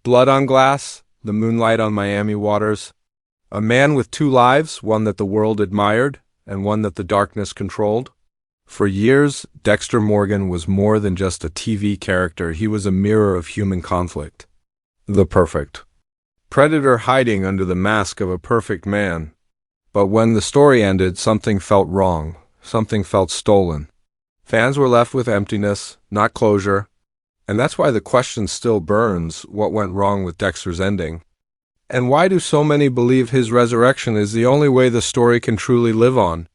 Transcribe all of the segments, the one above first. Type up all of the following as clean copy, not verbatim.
Blood on glass, the moonlight on Miami waters. A man with two lives, one that the world admired, and one that the darkness controlled. For years, Dexter Morgan was more than just a TV character. He was a mirror of human conflict. The perfect predator hiding under the mask of a perfect man. But when the story ended, something felt wrong. Something felt stolen. Fans were left with emptiness, not closure. And that's why the question still burns: what went wrong with Dexter's ending? And why do so many believe his resurrection is the only way the story can truly live on?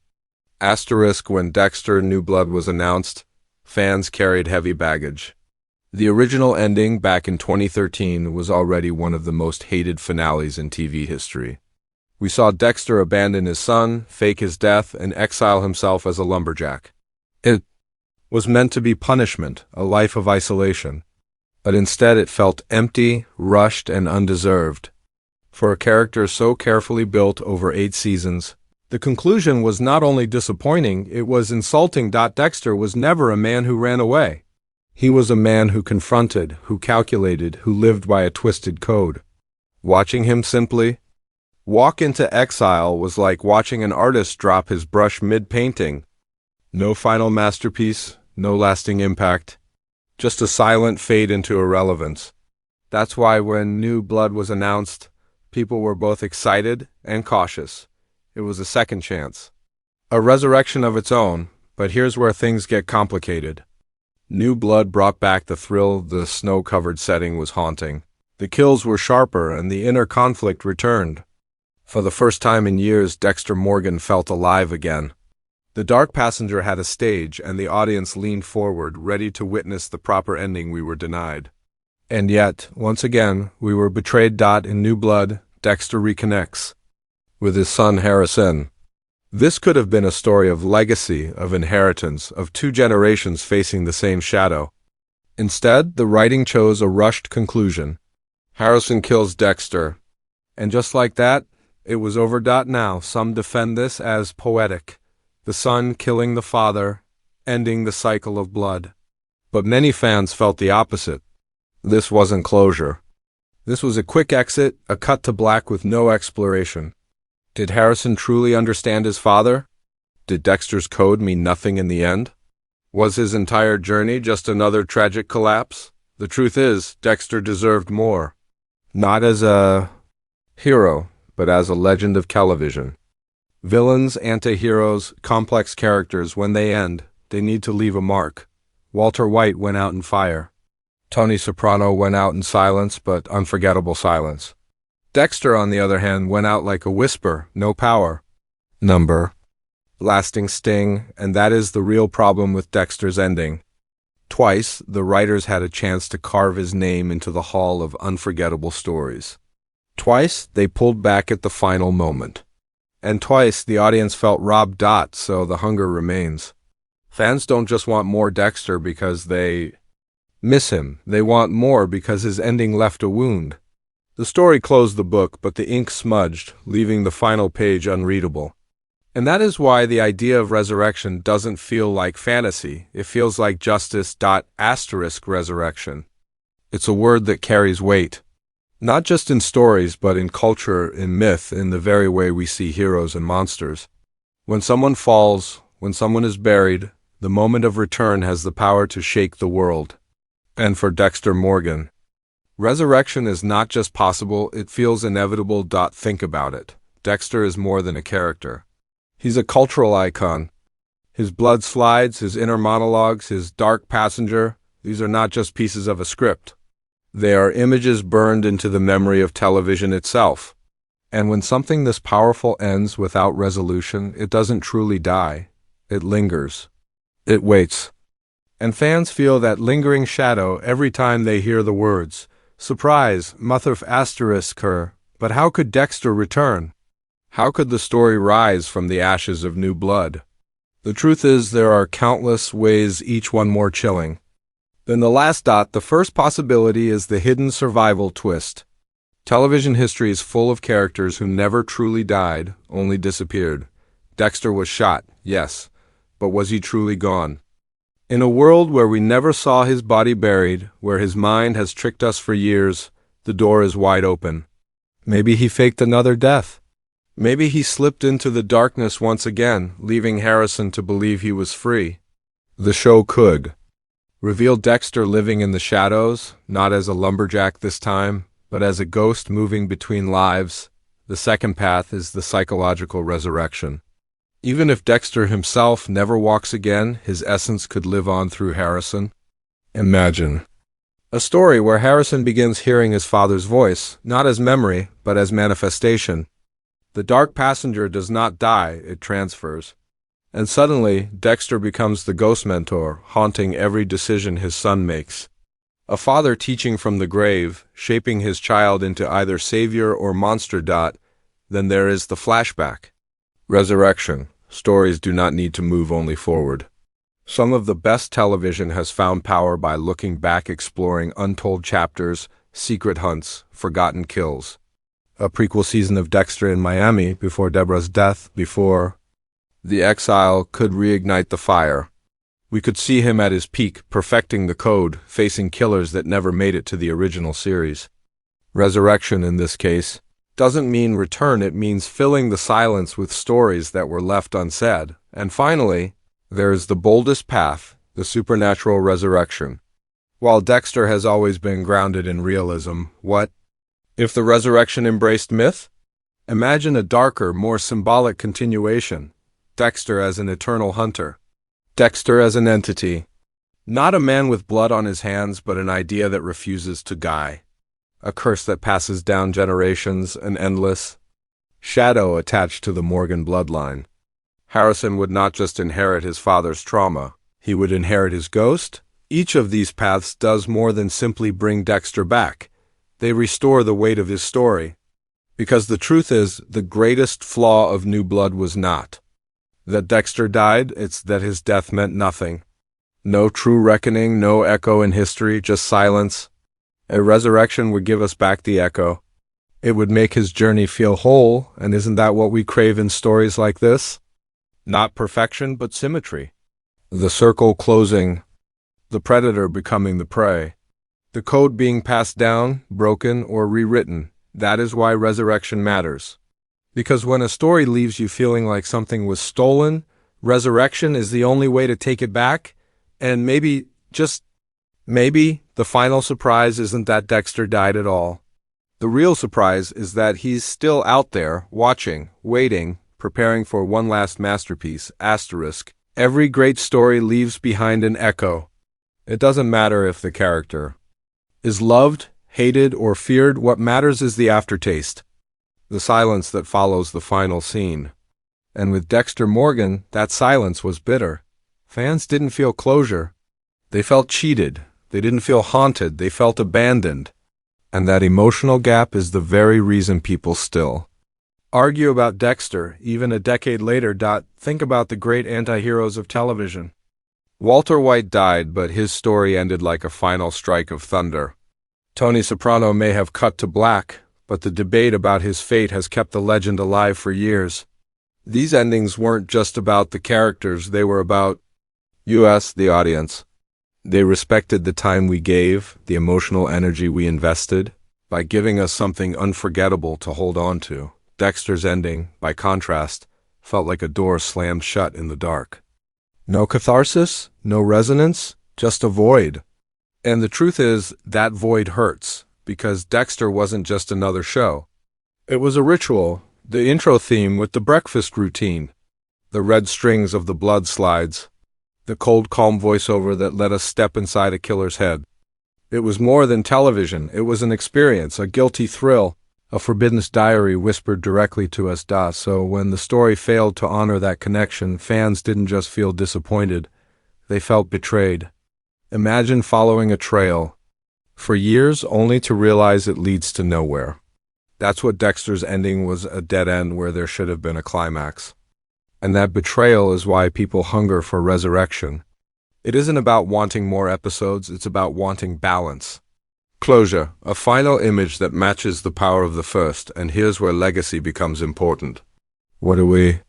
Asterisk: when Dexter New Blood was announced, fans carried heavy baggage. The original ending, back in 2013, was already one of the most hated finales in TV history. We saw Dexter abandon his son, fake his death, and exile himself as a lumberjack. It was meant to be punishment, a life of isolation. But instead it felt empty, rushed, and undeserved. For a character so carefully built over 8 seasons, the conclusion was not only disappointing, it was insulting. Dexter was never a man who ran away. He was a man who confronted, who calculated, who lived by a twisted code. Watching him simply walk into exile was like watching an artist drop his brush mid-painting. No final masterpiece, no lasting impact, just a silent fade into irrelevance. That's why when New Blood was announced, people were both excited and cautious. It was a second chance. A resurrection of its own, but here's where things get complicated. New Blood brought back the thrill. The snow-covered setting was haunting. The kills were sharper and the inner conflict returned. For the first time in years, Dexter Morgan felt alive again. The dark passenger had a stage, and the audience leaned forward, ready to witness the proper ending we were denied. And yet, once again, we were betrayed. In New Blood, Dexter reconnects with his son Harrison. This could have been a story of legacy, of inheritance, of 2 generations facing the same shadow. Instead, the writing chose a rushed conclusion. Harrison kills Dexter. And just like that, it was over. Now, some defend this as poetic. The son killing the father, ending the cycle of blood. But many fans felt the opposite. This wasn't closure. This was a quick exit, a cut to black with no exploration. Did Harrison truly understand his father? Did Dexter's code mean nothing in the end? Was his entire journey just another tragic collapse? The truth is, Dexter deserved more. Not as a hero, but as a legend of television. Villains, anti-heroes, complex characters, when they end, they need to leave a mark. Walter White went out in fire. Tony Soprano went out in silence, but unforgettable silence. Dexter, on the other hand, went out like a whisper, no power. Number. Lasting sting, and that is the real problem with Dexter's ending. Twice, the writers had a chance to carve his name into the hall of unforgettable stories. Twice, they pulled back at the final moment. And twice, the audience felt robbed. So the hunger remains. Fans don't just want more Dexter because they miss him. They want more because his ending left a wound. The story closed the book, but the ink smudged, leaving the final page unreadable. And that is why the idea of resurrection doesn't feel like fantasy. It feels like justice. Resurrection. It's a word that carries weight. Not just in stories, but in culture, in myth, in the very way we see heroes and monsters. When someone falls, when someone is buried, the moment of return has the power to shake the world. And for Dexter Morgan, resurrection is not just possible, it feels inevitable. Think about it. Dexter is more than a character. He's a cultural icon. His blood slides, his inner monologues, his dark passenger, these are not just pieces of a script. They are images burned into the memory of television itself. And when something this powerful ends without resolution, it doesn't truly die. It lingers. It waits. And fans feel that lingering shadow every time they hear the words, "Surprise, Motherf cker." But how could Dexter return? How could the story rise from the ashes of New Blood? The truth is, there are countless ways, each one more chilling. Then the last. The first possibility is the hidden survival twist. Television history is full of characters who never truly died, only disappeared. Dexter was shot, yes, but was he truly gone? In a world where we never saw his body buried, where his mind has tricked us for years, The door is wide open. Maybe he faked another death. Maybe he slipped into the darkness once again, leaving Harrison to believe he was free. The show could reveal Dexter living in the shadows, not as a lumberjack this time, but as a ghost moving between lives. The second path is the psychological resurrection. Even if Dexter himself never walks again, his essence could live on through Harrison. Imagine a story where Harrison begins hearing his father's voice, not as memory, but as manifestation. The dark passenger does not die, it transfers. And suddenly, Dexter becomes the ghost mentor, haunting every decision his son makes. A father teaching from the grave, shaping his child into either savior or monster. Then there is the flashback. Resurrection. Stories do not need to move only forward. Some of the best television has found power by looking back, exploring untold chapters, secret hunts, forgotten kills. A prequel season of Dexter in Miami before Deborah's death, before the exile, could reignite the fire. We could see him at his peak, perfecting the code, facing killers that never made it to the original series. Resurrection, in this case, doesn't mean return, it means filling the silence with stories that were left unsaid. And finally, there is the boldest path, the supernatural resurrection. While Dexter has always been grounded in realism, what if the resurrection embraced myth? Imagine a darker, more symbolic continuation. Dexter as an eternal hunter. Dexter as an entity. Not a man with blood on his hands, but an idea that refuses to die. A curse that passes down generations, an endless shadow attached to the Morgan bloodline. Harrison would not just inherit his father's trauma, he would inherit his ghost. Each of these paths does more than simply bring Dexter back. They restore the weight of his story. Because the truth is, the greatest flaw of New Blood was not that Dexter died, it's that his death meant nothing. No true reckoning, no echo in history, just silence. A resurrection would give us back the echo. It would make his journey feel whole, and isn't that what we crave in stories like this? Not perfection, but symmetry. The circle closing, the predator becoming the prey. The code being passed down, broken, or rewritten. That is why resurrection matters. Because when a story leaves you feeling like something was stolen, resurrection is the only way to take it back, and maybe, just maybe, the final surprise isn't that Dexter died at all. The real surprise is that he's still out there, watching, waiting, preparing for one last masterpiece, asterisk. Every great story leaves behind an echo. It doesn't matter if the character is loved, hated, or feared. What matters is the aftertaste. The silence that follows the final scene. And with Dexter Morgan, that silence was bitter. Fans didn't feel closure. They felt cheated. They didn't feel haunted. They felt abandoned. And that emotional gap is the very reason people still argue about Dexter, even a decade later. Think about the great anti-heroes of television. Walter White died, but his story ended like a final strike of thunder. Tony Soprano may have cut to black, but the debate about his fate has kept the legend alive for years. These endings weren't just about the characters, they were about us, the audience. They respected the time we gave, the emotional energy we invested, by giving us something unforgettable to hold on to. Dexter's ending, by contrast, felt like a door slammed shut in the dark. No catharsis, no resonance, just a void. And the truth is, that void hurts, because Dexter wasn't just another show. It was a ritual, the intro theme with the breakfast routine, the red strings of the blood slides, the cold, calm voiceover that let us step inside a killer's head. It was more than television, it was an experience, a guilty thrill, a forbidden diary whispered directly to us. So when the story failed to honor that connection, fans didn't just feel disappointed, they felt betrayed. Imagine following a trail for years only to realize it leads to nowhere. That's what Dexter's ending was, a dead end where there should have been a climax. And that betrayal is why people hunger for resurrection. It isn't about wanting more episodes, it's about wanting balance. Closure, a final image that matches the power of the first, and here's where legacy becomes important. What do we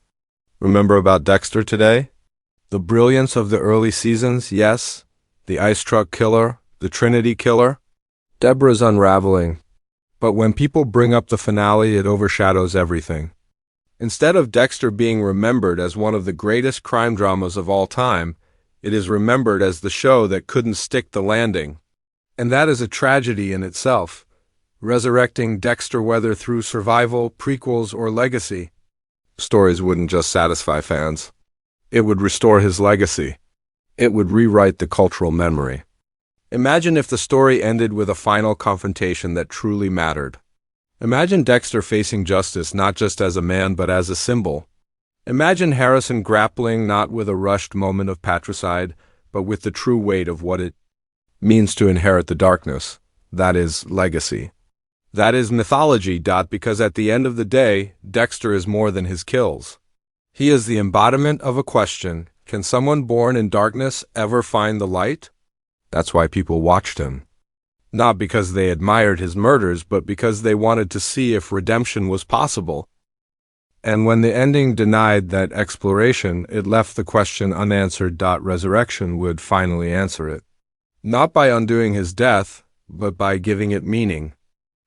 remember about Dexter today? The brilliance of the early seasons, yes. The ice truck killer, the Trinity killer. Deborah's unraveling, But when people bring up the finale, it overshadows everything. Instead of Dexter being remembered as one of the greatest crime dramas of all time, it is remembered as the show that couldn't stick the landing. And that is a tragedy in itself. Resurrecting Dexter, whether through survival, prequels, or legacy, stories wouldn't just satisfy fans. It would restore his legacy. It would rewrite the cultural memory. Imagine if the story ended with a final confrontation that truly mattered. Imagine Dexter facing justice not just as a man but as a symbol. Imagine Harrison grappling not with a rushed moment of patricide, but with the true weight of what it means to inherit the darkness. That is legacy. That is mythology. Because at the end of the day, Dexter is more than his kills. He is the embodiment of a question: can someone born in darkness ever find the light? That's why people watched him. Not because they admired his murders, but because they wanted to see if redemption was possible. And when the ending denied that exploration, it left the question unanswered. Resurrection would finally answer it. Not by undoing his death, but by giving it meaning.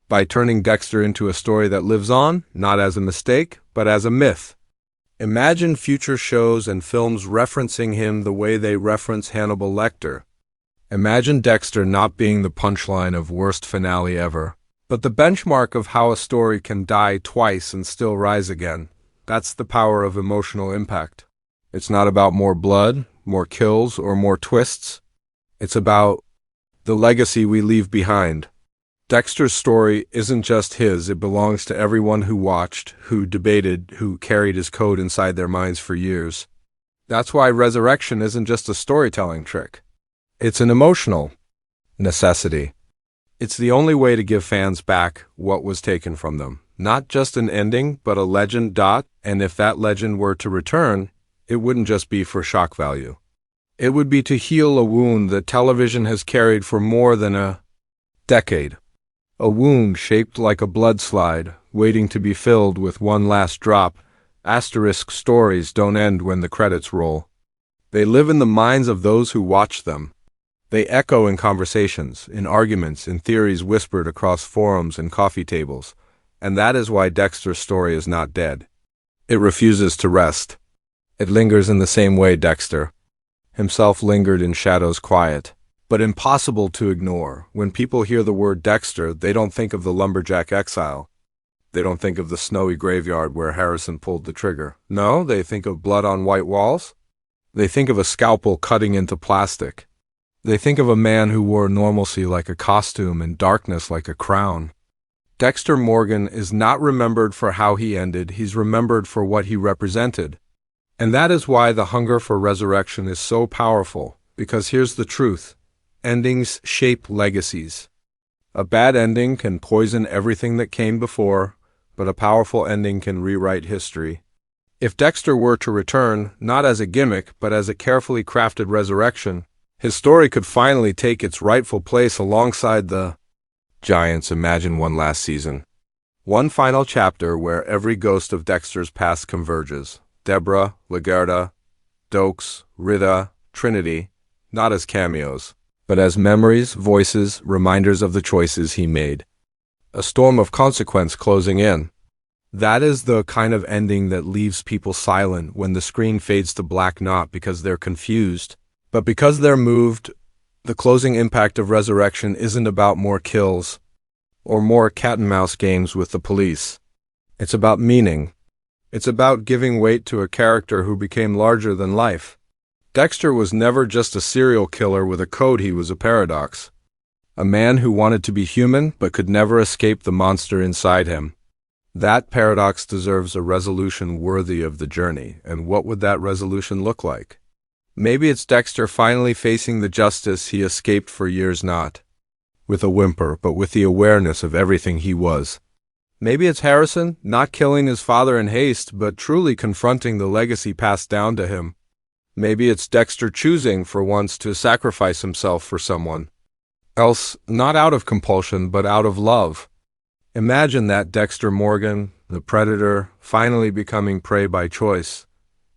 By turning Dexter into a story that lives on, not as a mistake, but as a myth. Imagine future shows and films referencing him the way they reference Hannibal Lecter. Imagine Dexter not being the punchline of worst finale ever, but the benchmark of how a story can die twice and still rise again. That's the power of emotional impact. It's not about more blood, more kills, or more twists. It's about the legacy we leave behind. Dexter's story isn't just his, it belongs to everyone who watched, who debated, who carried his code inside their minds for years. That's why resurrection isn't just a storytelling trick. It's an emotional necessity. It's the only way to give fans back what was taken from them. Not just an ending, but a legend. And if that legend were to return, it wouldn't just be for shock value. It would be to heal a wound that television has carried for more than a decade. A wound shaped like a blood slide, waiting to be filled with one last drop. Asterisk stories don't end when the credits roll. They live in the minds of those who watch them. They echo in conversations, in arguments, in theories whispered across forums and coffee tables. And that is why Dexter's story is not dead. It refuses to rest. It lingers in the same way Dexter himself lingered in shadows, quiet, but impossible to ignore. When people hear the word Dexter, they don't think of the lumberjack exile. They don't think of the snowy graveyard where Harrison pulled the trigger. No, they think of blood on white walls. They think of a scalpel cutting into plastic. They think of a man who wore normalcy like a costume and darkness like a crown. Dexter Morgan is not remembered for how he ended, he's remembered for what he represented. And that is why the hunger for resurrection is so powerful, because here's the truth: endings shape legacies. A bad ending can poison everything that came before, but a powerful ending can rewrite history. If Dexter were to return, not as a gimmick, but as a carefully crafted resurrection, his story could finally take its rightful place alongside the giants. Imagine one last season. One final chapter where every ghost of Dexter's past converges. Deborah, Lagerda, Dokes, Rita, Trinity, not as cameos, but as memories, voices, reminders of the choices he made. A storm of consequence closing in. That is the kind of ending that leaves people silent when the screen fades to black, not because they're confused, but because they're moved. The closing impact of resurrection isn't about more kills or more cat-and-mouse games with the police. It's about meaning. It's about giving weight to a character who became larger than life. Dexter was never just a serial killer with a code, he was a paradox. A man who wanted to be human but could never escape the monster inside him. That paradox deserves a resolution worthy of the journey, and what would that resolution look like? Maybe it's Dexter finally facing the justice he escaped for years, not with a whimper, but with the awareness of everything he was. Maybe it's Harrison, not killing his father in haste, but truly confronting the legacy passed down to him. Maybe it's Dexter choosing, for once, to sacrifice himself for someone else, not out of compulsion, but out of love. Imagine that Dexter Morgan, the predator, finally becoming prey by choice.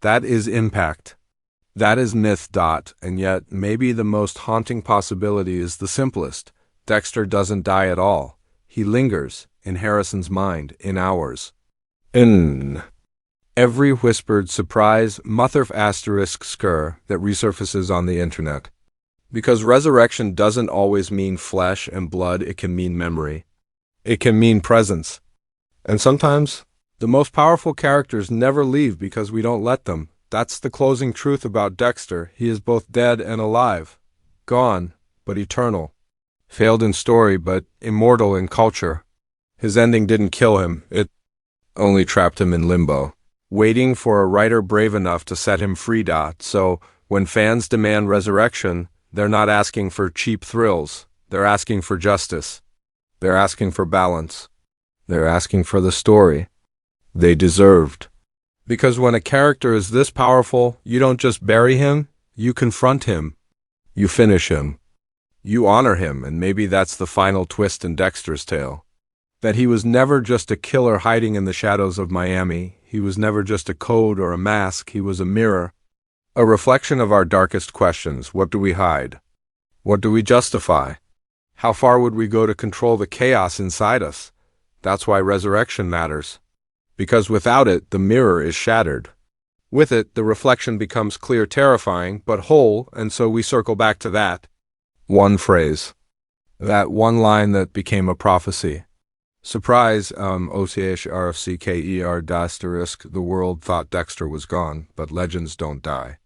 That is impact. That is myth. And yet, maybe the most haunting possibility is the simplest. Dexter doesn't die at all. he lingers, in Harrison's mind, in ours. In every whispered surprise Motherf cker that resurfaces on the internet. Because resurrection doesn't always mean flesh and blood, it can mean memory. It can mean presence. And sometimes, the most powerful characters never leave because we don't let them. That's the closing truth about Dexter. He is both dead and alive. Gone, but eternal. Failed in story, but immortal in culture. His ending didn't kill him. It only trapped him in limbo, waiting for a writer brave enough to set him free. So, when fans demand resurrection, they're not asking for cheap thrills. They're asking for justice. They're asking for balance. They're asking for the story they deserved. Because when a character is this powerful, you don't just bury him, you confront him. You finish him. You honor him, and maybe that's the final twist in Dexter's tale. That he was never just a killer hiding in the shadows of Miami. He was never just a code or a mask. He was a mirror. A reflection of our darkest questions. What do we hide? What do we justify? How far would we go to control the chaos inside us? That's why resurrection matters. Because without it, the mirror is shattered. With it, the reflection becomes clear, terrifying, but whole, and so we circle back to that one phrase. That one line that became a prophecy. Surprise, OCHRFCKER Dasterisk, the world thought Dexter was gone, but legends don't die.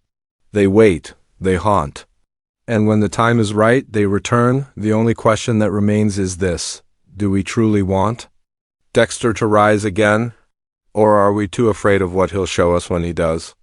They wait, they haunt. And when the time is right, they return. The only question that remains is this: do we truly want Dexter to rise again? Or are we too afraid of what he'll show us when he does?